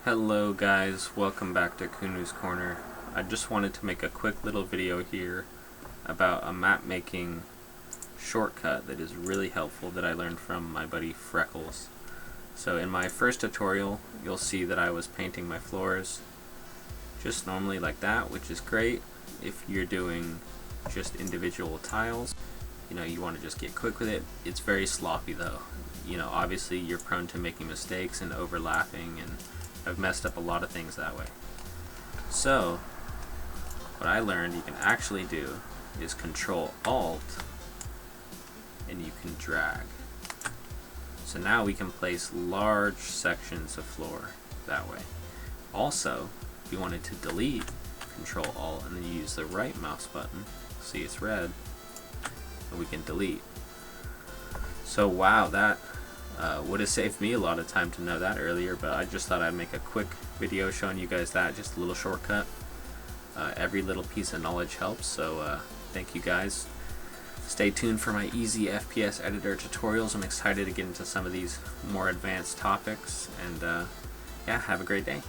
Hello guys, welcome back to kunu'skorner. I just wanted to make a quick little video here about a map making shortcut that is really helpful that I learned from my buddy Freckles. So in my first tutorial you'll see that I was painting my floors just normally like that, which is great if you're doing just individual tiles. You want to just get quick with it. It's very sloppy though. Obviously you're prone to making mistakes and overlapping, and I've messed up a lot of things that way. So what I learned you can actually do is Control Alt and you can drag. So now we can place large sections of floor that way. Also, if you wanted to delete, Control Alt and then you use the right mouse button, see it's red, and we can delete. So wow, that would have saved me a lot of time to know that earlier, but I just thought I'd make a quick video showing you guys that, just a little shortcut. Every little piece of knowledge helps, so thank you guys. Stay tuned for my easy FPS editor tutorials. I'm excited to get into some of these more advanced topics, and yeah, have a great day.